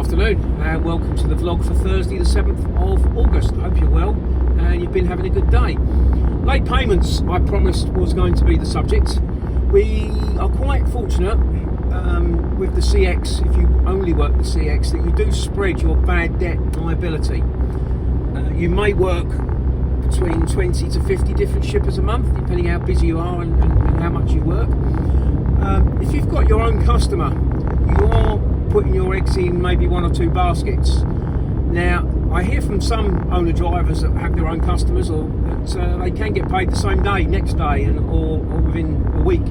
afternoon and welcome to the vlog for Thursday the 7th of August. I hope you're well and you've been having a good day. Late payments, I promised, was going to be the subject. We are quite fortunate with the CX, if you only work the CX, that you do spread your bad debt liability. You may work between 20 to 50 different shippers a month, depending how busy you are and how much you work. If you've got your own customer, you are putting your eggs in maybe one or two baskets. Now, I hear from some owner drivers that have their own customers, or that they can get paid the same day, next day, or within a week.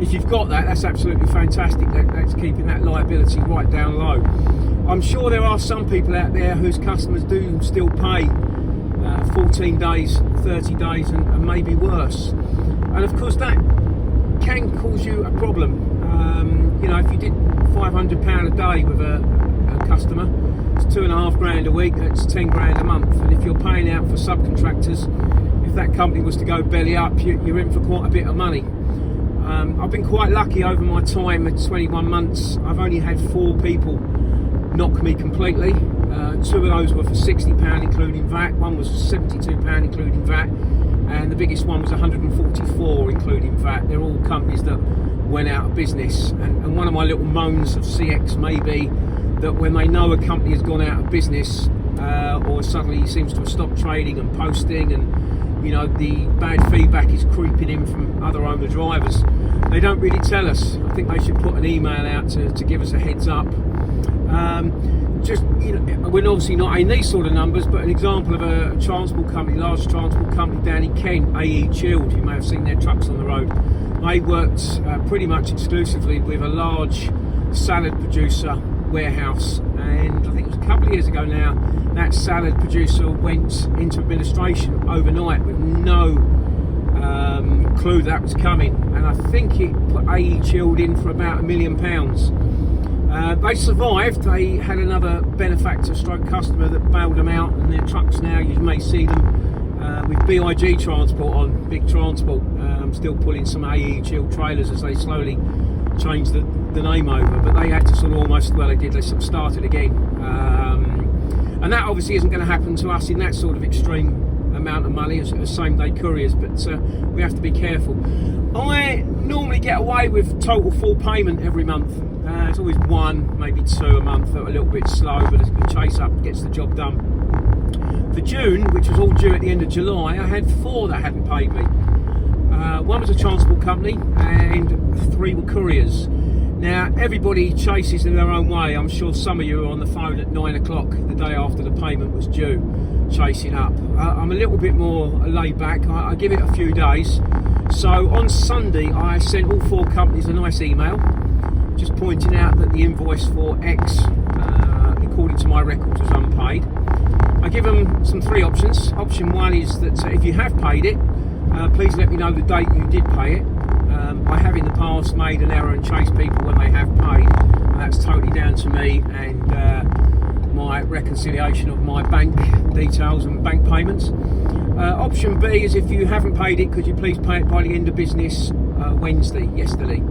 If you've got that, that's absolutely fantastic. That's keeping that liability right down low. I'm sure there are some people out there whose customers do still pay 14 days, 30 days, and maybe worse. And of course, that can cause you a problem. If you did £500 a day with a customer, it's £2.5 grand a week, that's 10 grand a month. And if you're paying out for subcontractors, if that company was to go belly up, you're in for quite a bit of money. I've been quite lucky over my time at 21 months. I've only had 4 people knock me completely. 2 of those were for £60 including VAT, one was for £72 including VAT, and the biggest one was 144 including VAT. They're all companies that went out of business, and one of my little moans of CX may be that when they know a company has gone out of business or suddenly seems to have stopped trading and posting, and the bad feedback is creeping in from other owner drivers, they don't really tell us. I think they should put an email out to give us a heads up. We're obviously not in these sort of numbers, but an example of a transport company, large transport company down in Kent, AE Chilled, you may have seen their trucks on the road. They worked pretty much exclusively with a large salad producer warehouse, and I think it was a couple of years ago now, that salad producer went into administration overnight with no clue that was coming, and I think it put AE Chilled in for about £1 million. They survived. They had another benefactor stroke customer that bailed them out, and their trucks now, you may see them with BIG transport on, big transport, still pulling some AE Chilled trailers as they slowly changed the name over, but they had to sort of almost, well, they sort of started again, and that obviously isn't going to happen to us in that sort of extreme amount of money as same day couriers, but we have to be careful. I normally get away with total full payment every month. It's always 1, maybe 2 a month that are a little bit slow, but the chase up gets the job done. For June, which was all due at the end of July, I had 4 that hadn't paid me. 1 was a transport company and 3 were couriers. Now, everybody chases in their own way. I'm sure some of you are on the phone at 9 o'clock the day after the payment was due, chasing up. I'm a little bit more laid back. I give it a few days. So on Sunday, I sent all 4 companies a nice email, just pointing out that the invoice for X, according to my records, was unpaid. I give them some 3 options. Option 1 is that if you have paid it, please let me know the date you did pay it. I have in the past made an error and chased people when they have paid. That's totally down to me and my reconciliation of my bank details and bank payments. Option B is if you haven't paid it, could you please pay it by the end of business Wednesday, yesterday.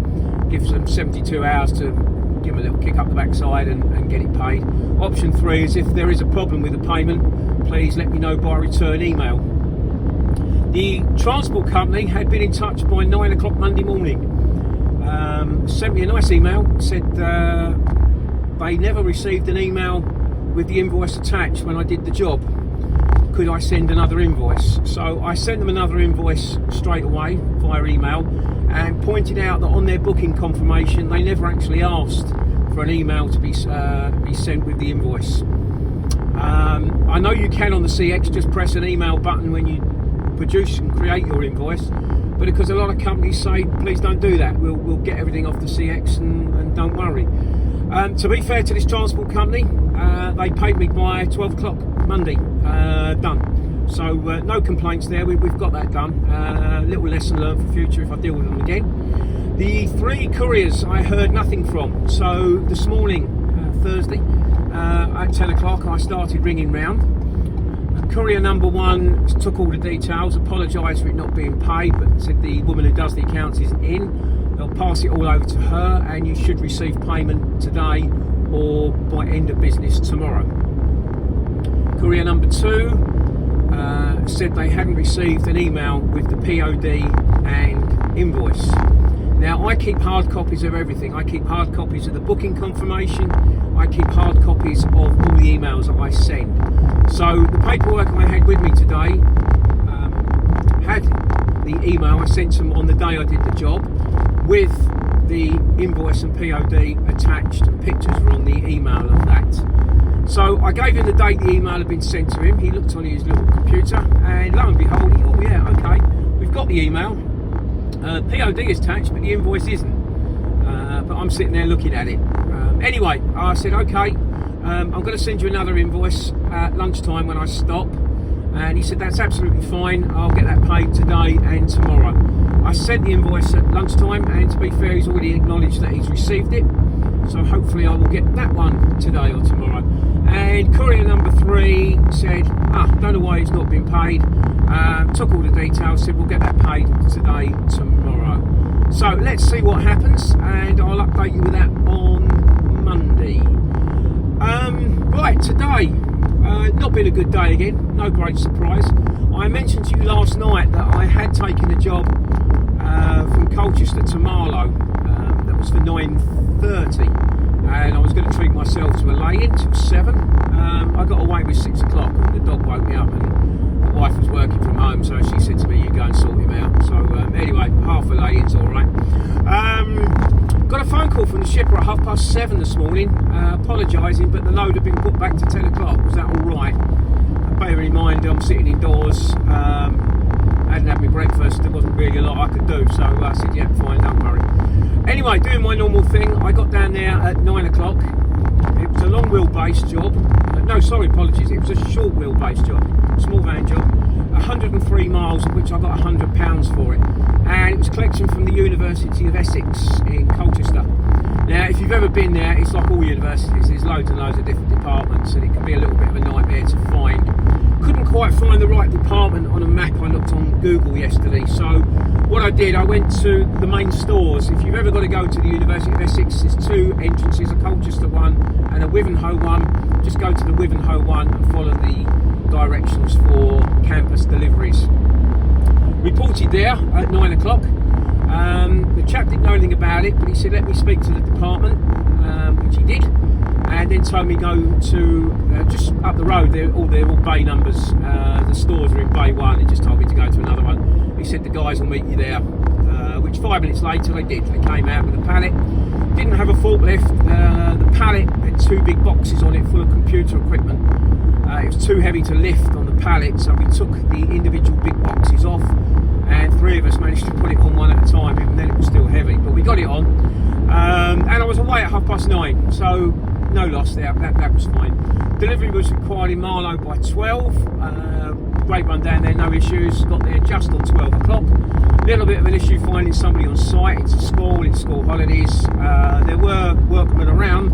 Gives them 72 hours to give them a little kick up the backside and get it paid. Option 3 is if there is a problem with the payment, please let me know by return email. The transport company had been in touch by 9 o'clock Monday morning. Sent me a nice email, said they never received an email with the invoice attached when I did the job. Could I send another invoice? So I sent them another invoice straight away via email, and pointed out that on their booking confirmation they never actually asked for an email to be sent with the invoice. I know you can on the CX just press an email button when you produce and create your invoice, but because a lot of companies say please don't do that, we'll get everything off the CX and don't worry. To be fair to this transport company, they paid me by 12 o'clock Monday, done. So no complaints there, we've got that done. Little lesson learned for future if I deal with them again. The 3 couriers I heard nothing from, so this morning, Thursday, at 10 o'clock I started ringing round. Courier number 1 took all the details, apologised for it not being paid, but said the woman who does the accounts isn't in. They'll pass it all over to her and you should receive payment today or by end of business tomorrow. Courier number 2 said they hadn't received an email with the POD and invoice. Now, I keep hard copies of everything. I keep hard copies of the booking confirmation. I keep hard copies of all the emails that I send. So the paperwork I had with me today had the email I sent them on the day I did the job with the invoice and POD attached, and pictures were on the email of that. So I gave him the date the email had been sent to him. He looked on his little computer, and lo and behold, he thought, oh yeah, okay, we've got the email. POD is attached, but the invoice isn't. But I'm sitting there looking at it. Anyway, I said, okay, I'm going to send you another invoice at lunchtime when I stop. And he said, that's absolutely fine. I'll get that paid today and tomorrow. I sent the invoice at lunchtime, and to be fair, he's already acknowledged that he's received it. So hopefully I will get that one today or tomorrow. And courier number 3 said, don't know why it's not been paid. Took all the details, said we'll get that paid today, tomorrow. So let's see what happens, and I'll update you with that on Monday. Right, today, not been a good day again, no great surprise. I mentioned to you last night that I had taken a job from Colchester to Marlow. That was for 9:30, and I was going to treat myself to a lay-in till 7. I got away with 6 o'clock, and the dog woke me up, and my wife was working from home, so she said to me, you go and sort him out. So anyway, half a lay-in's all right. Got a phone call from the shipper at 7:30 this morning, apologising, but the load had been put back to 10 o'clock. Was that all right? Bear in mind, I'm sitting indoors, I hadn't had my breakfast, there wasn't really a lot I could do, so I said, yeah, fine, don't worry. Anyway, doing my normal thing, I got down there at 9 o'clock. It was a long wheelbase job. No, sorry, apologies, it was a short wheelbase job, small van job. 103 miles, of which I got £100 for it. And it was collection from the University of Essex in Colchester. Now, if you've ever been there, it's like all universities, there's loads and loads of different departments, and it can be a little bit of a nightmare to find. Couldn't quite find the right department on a map I looked on Google yesterday, so what I did, I went to the main stores. If you've ever got to go to the University of Essex, there's 2 entrances, a Colchester one and a Wivenhoe one. Just go to the Wivenhoe one and follow the directions for campus deliveries. Reported there at 9 o'clock. The chap didn't know anything about it, but he said let me speak to the department, which he did, and then told me go to just up the road. They're all bay numbers. The stores are in bay 1. He just told me to go to another one. He said the guys will meet you there, which 5 minutes later they did. They came out with a pallet. Didn't have a forklift. The pallet had 2 big boxes on it full of computer equipment. It was too heavy to lift on the pallet, so we took the individual big boxes off, and 3 of us managed to put it on one at a time. Even then it was still heavy, but we got it on. And I was away at 9:30, so no loss there, that was fine. Delivery was required in Marlow by 12. Great run down there, no issues. Got there just on 12 o'clock. Little bit of an issue finding somebody on site. It's school holidays. There were workmen around.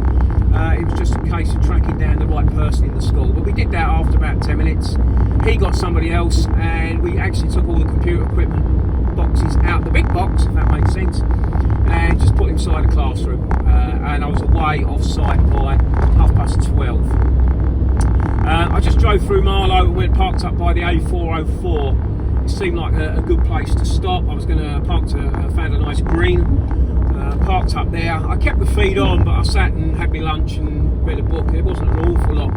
It was just a case of tracking down the right person in the school. But we did that after about 10 minutes. He got somebody else, and we actually took all the computer equipment boxes out the big box, if that makes sense, and just put inside the classroom. And I was away off site by 12:30. I just drove through Marlow and went parked up by the A404. It seemed like a good place to stop. I was going to found a nice green, parked up there. I kept the feed on, but I sat and had my lunch and read a book. There wasn't an awful lot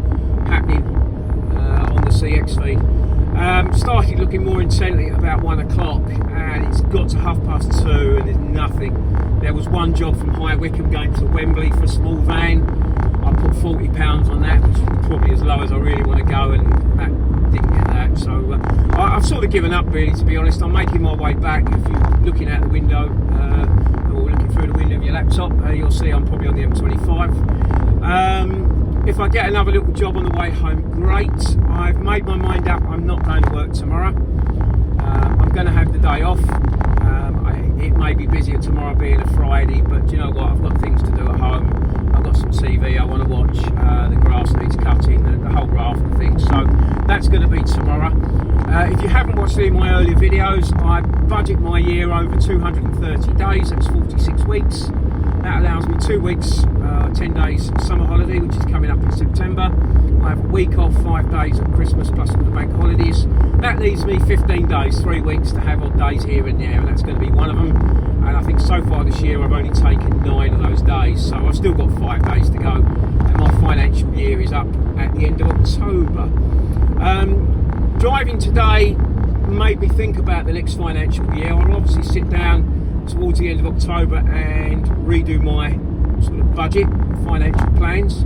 happening on the CX feed. Started looking more intently at about 1 o'clock, and it's got to 2:30 and there's nothing. There was one job from High Wycombe going to Wembley for a small van. I put £40 on that, which is probably as low as I really want to go, and that didn't get that. So I've sort of given up, really, to be honest. I'm making my way back. If you're looking out the window or looking through the window of your laptop, you'll see I'm probably on the M25. If I get another little job on the way home, great. I've made my mind up. I'm not going to work tomorrow. I'm going to have the day off. It may be busier tomorrow being a Friday, but do you know what? I've got things to do at home. I've got some TV I want to watch. The grass needs cutting, the whole raft of things. So that's going to be tomorrow. If you haven't watched any of my earlier videos, I budget my year over 230 days. That's 46 weeks. That allows me 2 weeks my 10 days summer holiday, which is coming up in September. I have a week off, 5 days at Christmas plus all the bank holidays. That leaves me 15 days, 3 weeks to have odd days here and there, and that's going to be one of them. And I think so far this year I've only taken 9 of those days, so I've still got 5 days to go, and my financial year is up at the end of October. Driving today made me think about the next financial year. I'll obviously sit down towards the end of October and redo my sort of budget, financial plans.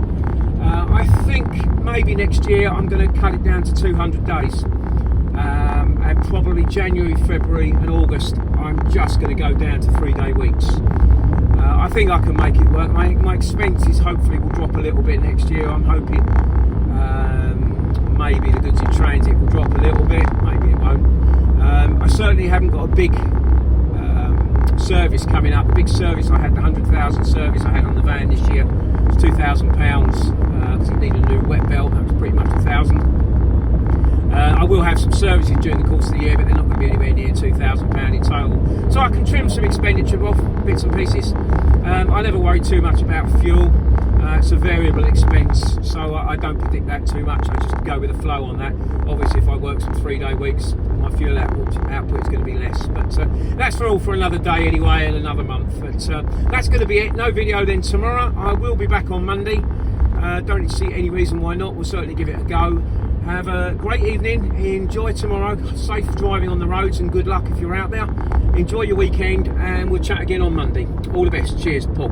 I think maybe next year I'm going to cut it down to 200 days, and probably January, February and August I'm just going to go down to 3-day weeks. I think I can make it work. My expenses hopefully will drop a little bit next year. I'm hoping maybe the goods in transit will drop a little bit, maybe it won't. I certainly haven't got a big service coming up. The big service I had, the 100,000 service I had on the van this year, was £2,000 because it needed a new wet belt. That was pretty much 1,000. I will have some services during the course of the year, but they're not going to be anywhere near £2,000 in total. So I can trim some expenditure off, bits and pieces. I never worry too much about fuel. It's a variable expense, so I don't predict that too much. I just go with the flow on that. Obviously, if I work some 3-day weeks, my fuel output is going to be less. But that's all for another day anyway, and another month. But that's going to be it. No video then tomorrow. I will be back on Monday. Don't see any reason why not. We'll certainly give it a go. Have a great evening. Enjoy tomorrow. Safe driving on the roads, and good luck if you're out there. Enjoy your weekend, and we'll chat again on Monday. All the best. Cheers, Paul.